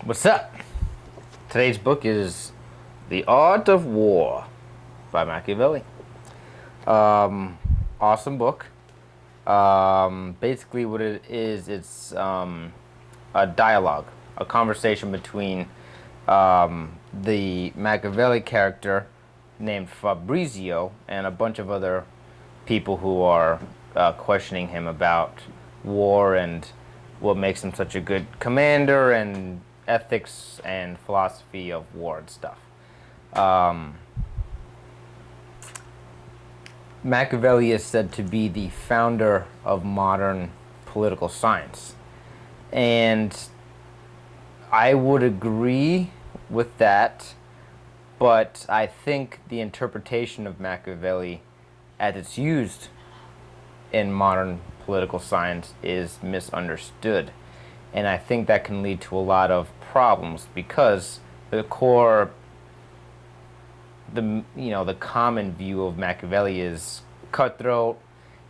What's up? Today's book is The Art of War by Machiavelli. Awesome book. Basically what it is, it's a dialogue, a conversation between the Machiavelli character named Fabrizio and a bunch of other people who are questioning him about war and what makes him such a good commander and ethics and philosophy of war and stuff. Machiavelli is said to be the founder of modern political science. And I would agree with that, but I think the interpretation of Machiavelli as it's used in modern political science is misunderstood. And I think that can lead to a lot of problems because the common view of Machiavelli is cutthroat.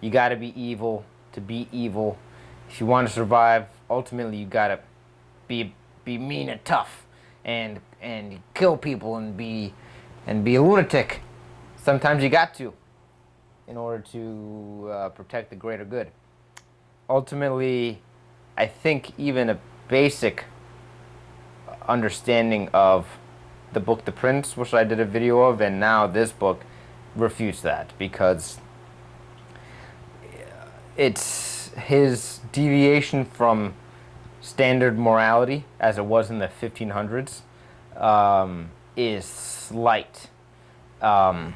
You got to be evil to be evil. If you want to survive, ultimately you got to be mean and tough and kill people and be a lunatic. Sometimes you got to in order to protect the greater good. Ultimately, I think even a basic understanding of the book The Prince, which I did a video of, and now this book refutes that because it's his deviation from standard morality as it was in the 1500s is slight. And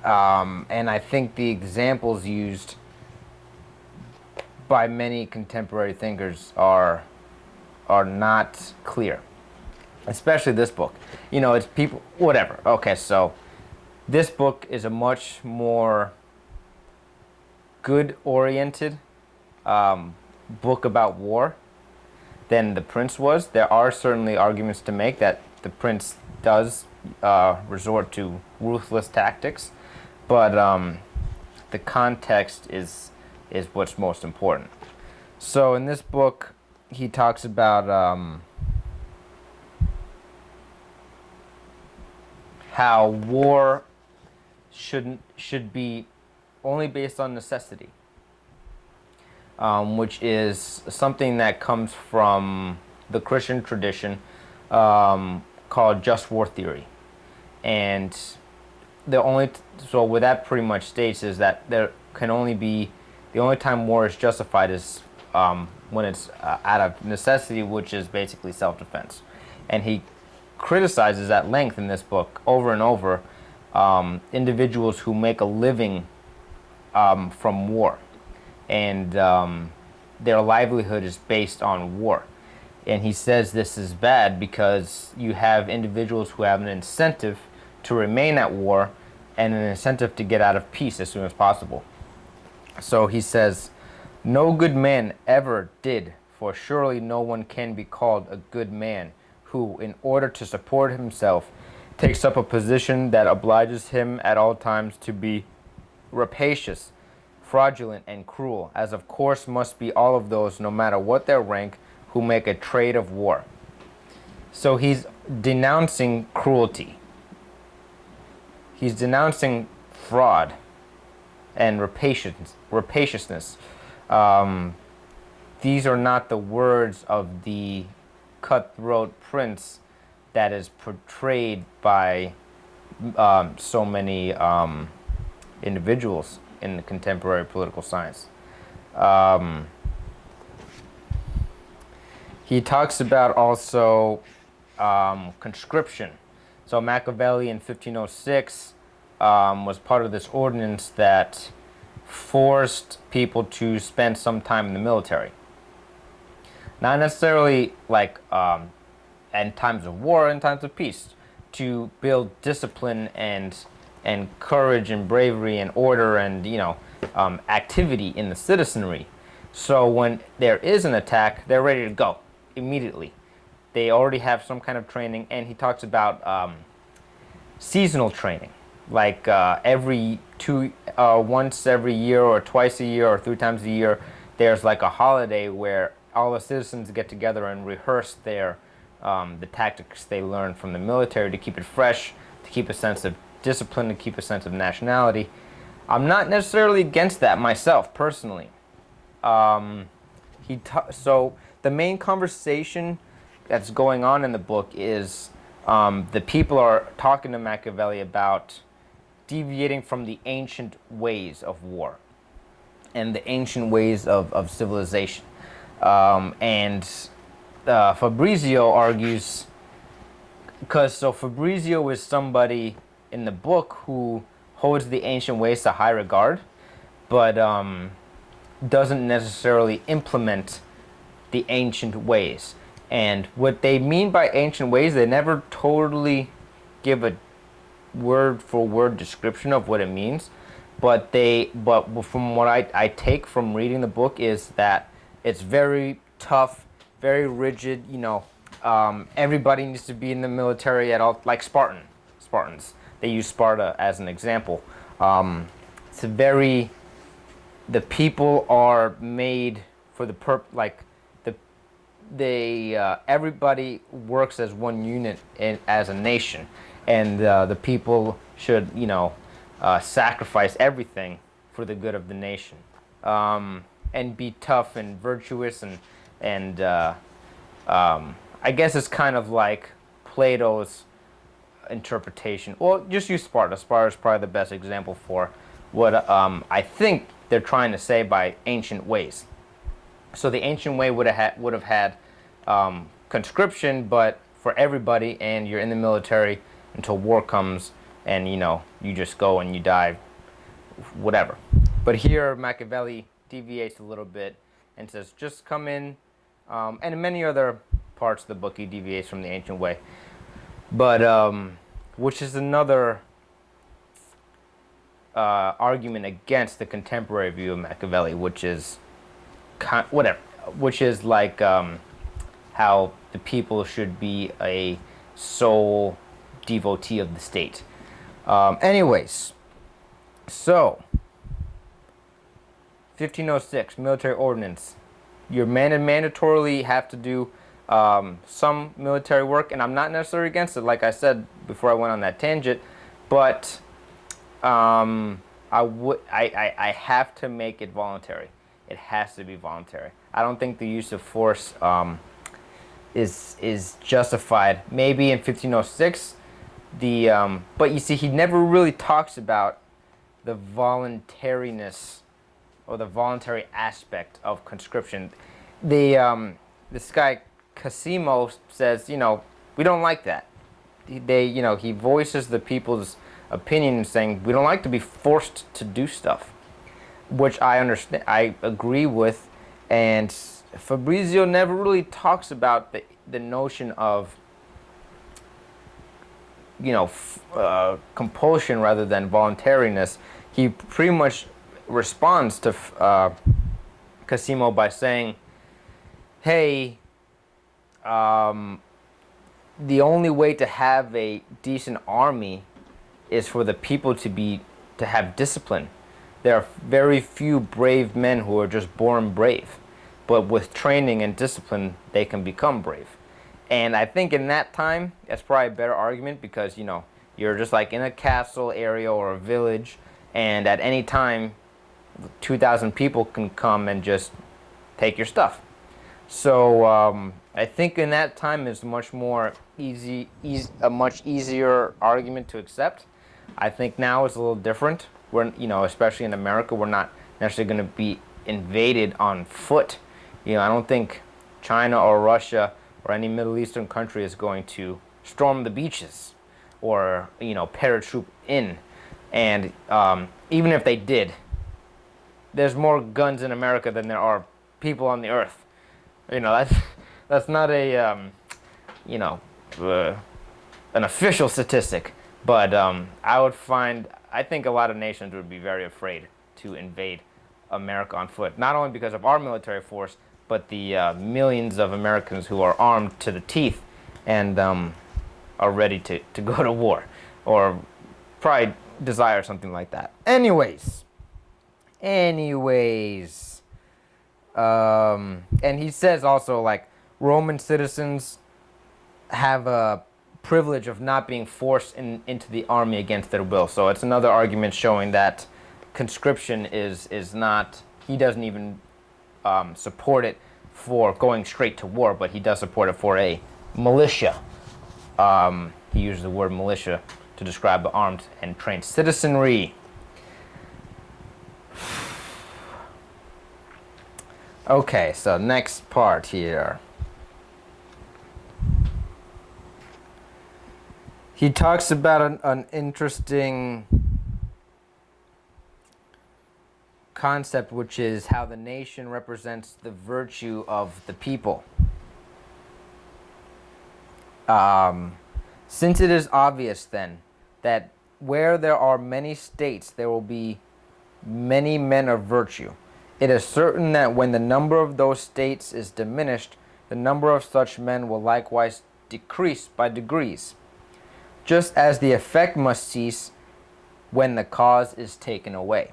I think the examples used by many contemporary thinkers are not clear, especially this book. It's people, whatever. Okay, so this book is a much more good-oriented book about war than The Prince was. There are certainly arguments to make that The Prince does resort to ruthless tactics, but the context is what's most important. So in this book, he talks about how war should be only based on necessity, which is something that comes from the Christian tradition called just war theory. And so what that pretty much states is that there can only be, the only time war is justified is when it's out of necessity, which is basically self-defense. And he criticizes at length in this book over and over individuals who make a living from war, and their livelihood is based on war. And he says this is bad because you have individuals who have an incentive to remain at war and an incentive to get out of peace as soon as possible. So he says, "No good man ever did, for surely no one can be called a good man who, in order to support himself, takes up a position that obliges him at all times to be rapacious, fraudulent, and cruel, as of course must be all of those, no matter what their rank, who make a trade of war." So he's denouncing cruelty. He's denouncing fraud and rapaciousness. These are not the words of the cutthroat prince that is portrayed by so many individuals in the contemporary political science. He talks about also conscription. So Machiavelli in 1506 was part of this ordinance that forced people to spend some time in the military. Not necessarily like in times of war, in times of peace, to build discipline and courage and bravery and order and activity in the citizenry. So when there is an attack, they're ready to go immediately. They already have some kind of training, and he talks about seasonal training, like once every year or twice a year or 3 times a year, there's like a holiday where all the citizens get together and rehearse their the tactics they learned from the military to keep it fresh, to keep a sense of discipline, to keep a sense of nationality. I'm not necessarily against that myself, personally. So the main conversation that's going on in the book is the people are talking to Machiavelli about deviating from the ancient ways of war and the ancient ways of civilization. And Fabrizio argues, because Fabrizio is somebody in the book who holds the ancient ways to high regard, but doesn't necessarily implement the ancient ways. And what they mean by ancient ways, they never totally give a word for word description of what it means. But from what I take from reading the book is that it's very tough, very rigid. Everybody needs to be in the military at all, like Spartans. They use Sparta as an example. The people are made for the everybody works as one unit as a nation, and the people should sacrifice everything for the good of the nation, and be tough and virtuous and I guess it's kind of like Plato's interpretation. Well, just use Sparta. Sparta is probably the best example for what I think they're trying to say by ancient ways. So the ancient way would have had conscription, but for everybody, and you're in the military until war comes, and you just go and you die, whatever. But here Machiavelli deviates a little bit and says just come in, and in many other parts of the book he deviates from the ancient way, but which is another argument against the contemporary view of Machiavelli, which is like how the people should be a sole devotee of the state. Anyways, so 1506 military ordinance. You're mandatorily have to do some military work, and I'm not necessarily against it, like I said before I went on that tangent, but I have to make it voluntary. It has to be voluntary. I don't think the use of force is justified. Maybe in 1506, but you see, he never really talks about the voluntariness or the voluntary aspect of conscription. This guy Cosimo says, we don't like that. He voices the people's opinion, saying we don't like to be forced to do stuff, which I understand, I agree with. And Fabrizio never really talks about the notion of compulsion rather than voluntariness. He pretty much responds to Cosimo by saying, hey, the only way to have a decent army is for the people to have discipline. There are very few brave men who are just born brave, but with training and discipline they can become brave. And I think in that time that's probably a better argument, because you're just like in a castle area or a village, and at any time 2,000 people can come and just take your stuff. So I think in that time is much more a much easier argument to accept. I think now it's a little different. We're, especially in America, we're not necessarily going to be invaded on foot. I don't think China or Russia or any Middle Eastern country is going to storm the beaches or paratroop in. And even if they did, there's more guns in America than there are people on the earth. That's not a an official statistic, but I think a lot of nations would be very afraid to invade America on foot, not only because of our military force, but the millions of Americans who are armed to the teeth and are ready to go to war, or probably desire something like that. Anyways, and he says also, like, Roman citizens have a privilege of not being forced into the army against their will. So it's another argument showing that conscription is not, he doesn't even support it for going straight to war, but he does support it for a militia. He uses the word militia to describe the armed and trained citizenry. Okay, so next part here. He talks about an interesting concept, which is how the nation represents the virtue of the people. Since it is obvious then that where there are many states, there will be many men of virtue. It is certain that when the number of those states is diminished, the number of such men will likewise decrease by degrees, just as the effect must cease when the cause is taken away.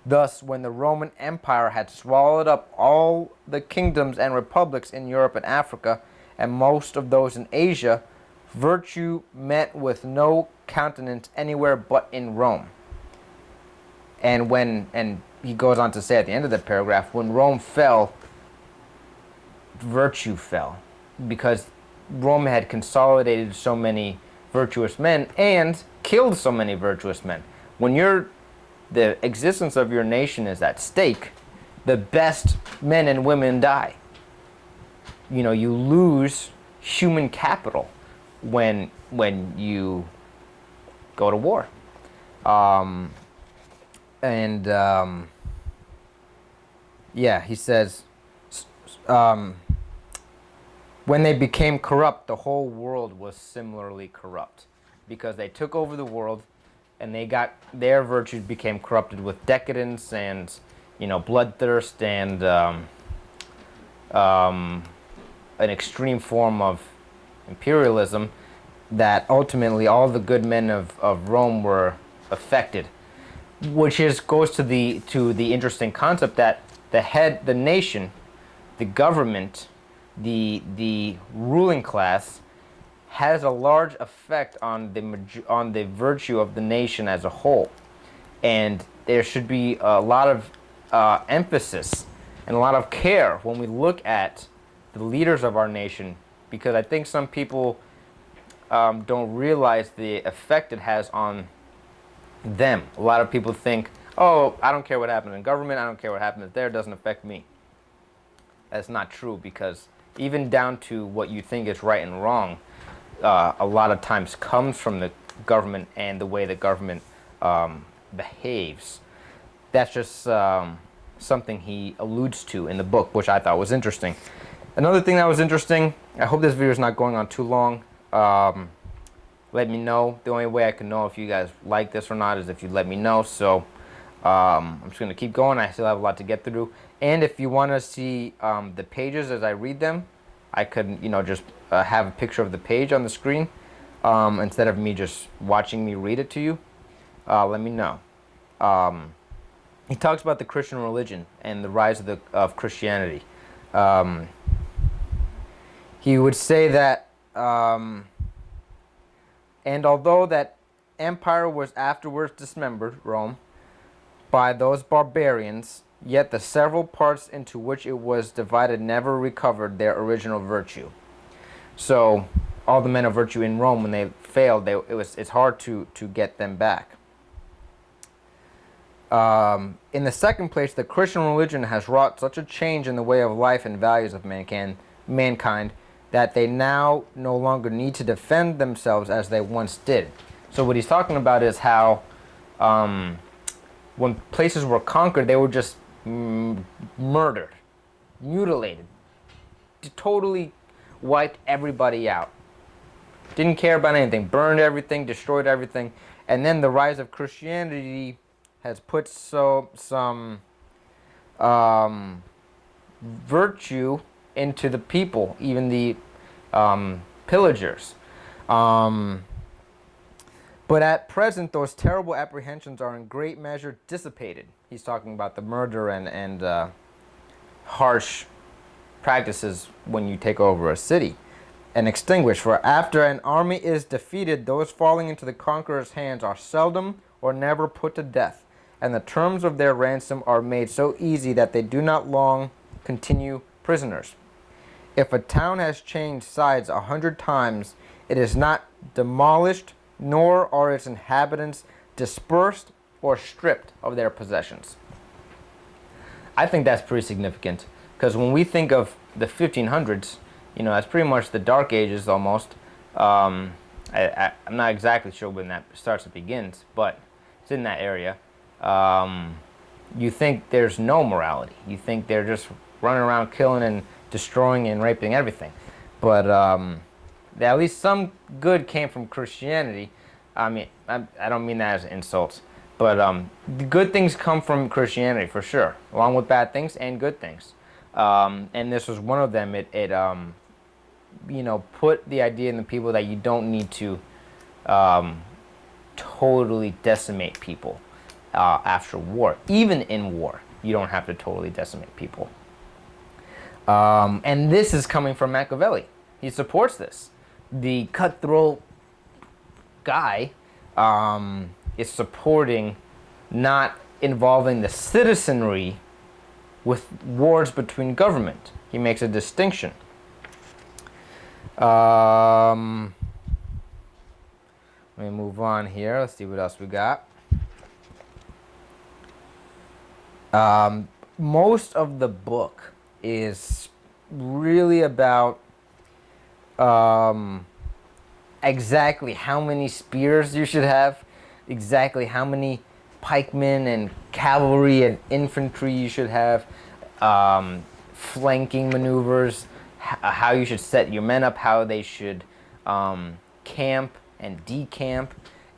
Thus, when the Roman Empire had swallowed up all the kingdoms and republics in Europe and Africa, and most of those in Asia, virtue met with no countenance anywhere but in Rome. And he goes on to say at the end of the paragraph, when Rome fell, virtue fell, because Rome had consolidated so many virtuous men and killed so many virtuous men. When the existence of your nation is at stake, the best men and women die. You know, you lose human capital when you go to war. Yeah, he says, when they became corrupt, the whole world was similarly corrupt, because they took over the world and their virtues became corrupted with decadence and, bloodthirst and an extreme form of imperialism, that ultimately all the good men of Rome were affected. Which goes to the interesting concept that the nation, the government, the ruling class has a large effect on the virtue of the nation as a whole, and there should be a lot of emphasis and a lot of care when we look at the leaders of our nation, because I think some people don't realize the effect it has on them. A lot of people think, oh, I don't care what happens in government, I don't care what happens there, it doesn't affect me. That's not true, because even down to what you think is right and wrong, a lot of times comes from the government and the way the government behaves. That's just something he alludes to in the book, which I thought was interesting. Another thing that was interesting, I hope this video is not going on too long. Let me know. The only way I can know if you guys like this or not is if you let me know. So I'm just going to keep going. I still have a lot to get through. And if you want to see the pages as I read them, I could, just have a picture of the page on the screen instead of me just watching me read it to you. Let me know. He talks about the Christian religion and the rise of Christianity. He would say that, and although that empire was afterwards dismembered, Rome, by those barbarians, yet the several parts into which it was divided never recovered their original virtue. So all the men of virtue in Rome, when they failed, it's hard to get them back. In the second place, the Christian religion has wrought such a change in the way of life and values of mankind that they now no longer need to defend themselves as they once did. So what he's talking about is how when places were conquered, they were just murdered, mutilated, totally wiped everybody out. Didn't care about anything, burned everything, destroyed everything. And then the rise of Christianity has put some virtue into the people, even the pillagers. But at present, those terrible apprehensions are in great measure dissipated. He's talking about the murder and harsh practices when you take over a city. and extinguished. For after an army is defeated, those falling into the conqueror's hands are seldom or never put to death, and the terms of their ransom are made so easy that they do not long continue prisoners. If a town has changed sides 100 times, it is not demolished, nor are its inhabitants dispersed or stripped of their possessions. I think that's pretty significant, because when we think of the 1500s, you know, that's pretty much the Dark Ages almost. I'm not exactly sure when that starts and begins, but it's in that area. You think there's no morality. You think they're just running around killing and destroying and raping everything. But at least some good came from Christianity. I mean, I don't mean that as an insult. But the good things come from Christianity, for sure, along with bad things and good things. And this was one of them. It you know, put the idea in the people that you don't need to totally decimate people after war. Even in war, you don't have to totally decimate people. And this is coming from Machiavelli. He supports this. The cutthroat guy is supporting not involving the citizenry with wars between government. He makes a distinction. Let me move on here. Let's see what else we got. Most of the book is really about exactly how many spears you should have, exactly how many pikemen and cavalry and infantry you should have, flanking maneuvers, how you should set your men up, how they should camp and decamp,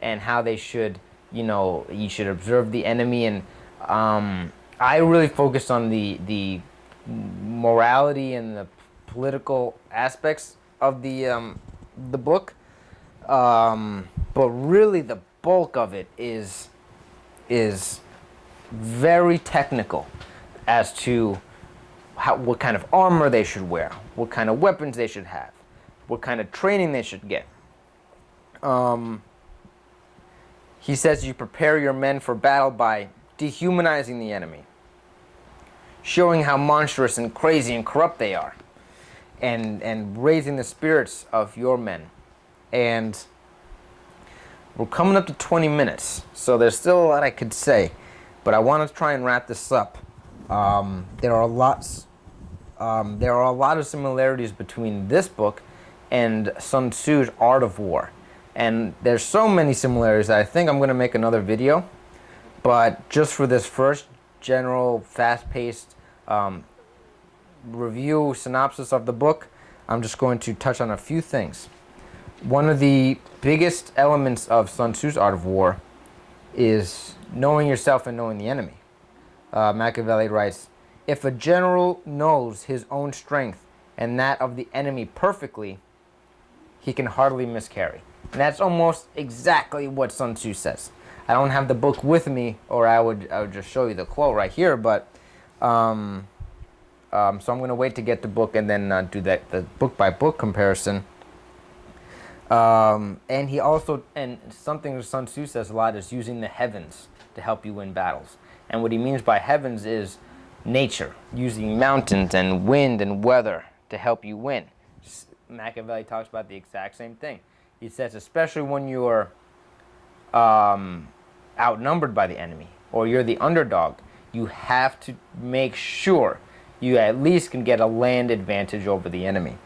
and how they should, you know, you should observe the enemy. And I really focused on the morality and the political aspects of the book, but really the bulk of it is very technical as to what kind of armor they should wear, what kind of weapons they should have, what kind of training they should get. He says you prepare your men for battle by dehumanizing the enemy, showing how monstrous and crazy and corrupt they are, and raising the spirits of your men. And we're coming up to 20 minutes, so there's still a lot I could say, but I want to try and wrap this up. There are a lot of similarities between this book and Sun Tzu's Art of War, and there's so many similarities that I think I'm going to make another video. But just for this first general, fast-paced review, synopsis of the book, I'm just going to touch on a few things. One of the biggest elements of Sun Tzu's Art of War is knowing yourself and knowing the enemy. Machiavelli writes, if a general knows his own strength and that of the enemy perfectly, he can hardly miscarry. And that's almost exactly what Sun Tzu says. I don't have the book with me, or I would just show you the quote right here, but so I'm going to wait to get the book and then do the book-by-book comparison. And he also, and something Sun Tzu says a lot, is using the heavens to help you win battles. And what he means by heavens is nature, using mountains and wind and weather to help you win. Machiavelli talks about the exact same thing. He says, especially when you are outnumbered by the enemy, or you're the underdog, you have to make sure you at least can get a land advantage over the enemy.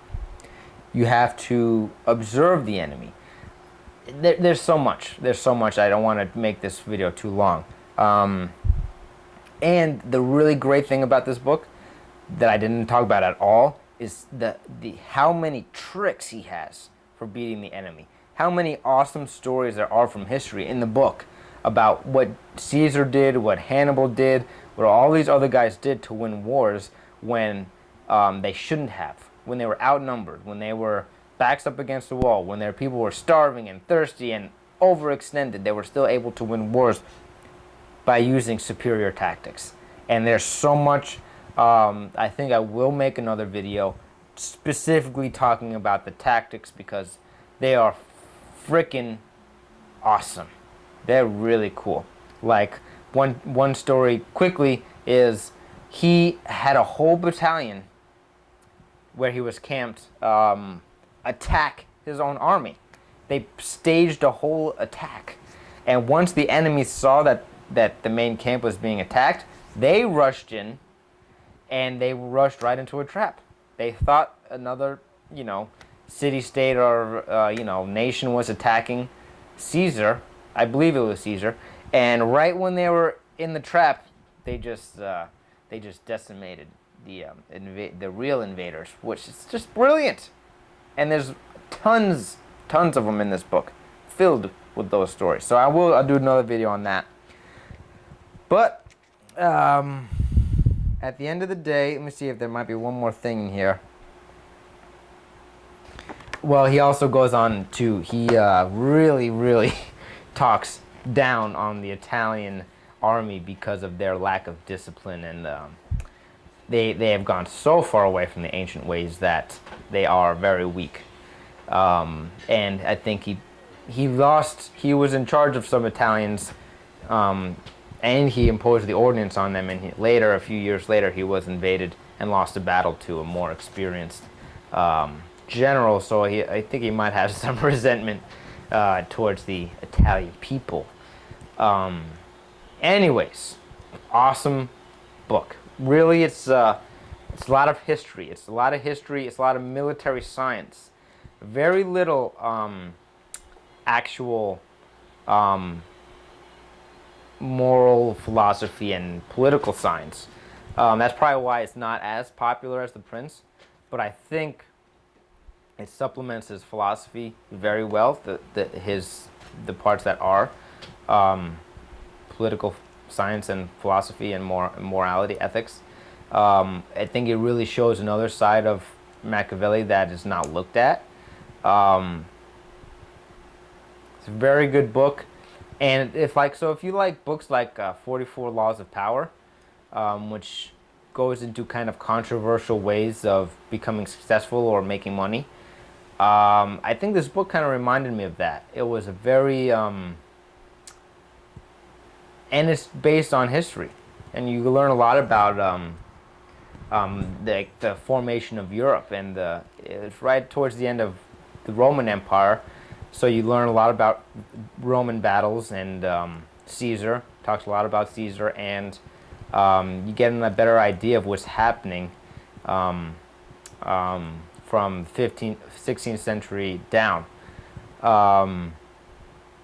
You have to observe the enemy. There's so much. There's so much. I don't want to make this video too long. And the really great thing about this book that I didn't talk about at all is the how many tricks he has for beating the enemy. How many awesome stories there are from history in the book about what Caesar did, what Hannibal did, what all these other guys did to win wars when they shouldn't have, when they were outnumbered, when they were backs up against the wall, when their people were starving and thirsty and overextended. They were still able to win wars by using superior tactics. And there's so much. I think I will make another video specifically talking about the tactics because they are freaking awesome. They're really cool. Like one story quickly is he had a whole battalion where he was camped attack his own army. They staged a whole attack, and once the enemy saw that the main camp was being attacked, they rushed in, and they rushed right into a trap. They thought another, city-state or nation was attacking Caesar. I believe it was Caesar, and right when they were in the trap, they just decimated the real invaders, which is just brilliant. And there's tons of them in this book, filled with those stories. So I'll do another video on that. But at the end of the day, let me see if there might be one more thing in here. Well, he also goes on to, he really talks down on the Italian army because of their lack of discipline, and they have gone so far away from the ancient ways that they are very weak. And I think he was in charge of some Italians, and he imposed the ordinance on them, and a few years later, he was invaded and lost a battle to a more experienced general, so I think he might have some resentment towards the Italian people. Anyways, awesome book. Really, it's a lot of history. It's a lot of military science. Very little actual moral philosophy and political science. That's probably why it's not as popular as The Prince, but I think it supplements his philosophy very well. The parts that are political science and philosophy and morality, ethics. I think it really shows another side of Machiavelli that is not looked at. It's a very good book, and if you like books like 44 Laws of Power, which goes into kind of controversial ways of becoming successful or making money, I think this book kind of reminded me of that. It was a very and it's based on history, and you learn a lot about the formation of Europe, and it's right towards the end of the Roman Empire, so you learn a lot about Roman battles, and Caesar talks a lot about Caesar, and you get a better idea of what's happening from 16th century down.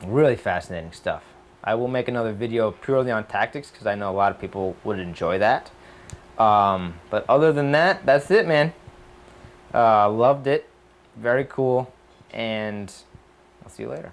Really fascinating stuff. I will make another video purely on tactics because I know a lot of people would enjoy that. But other than that, that's it, man. Loved it. Very cool. And I'll see you later.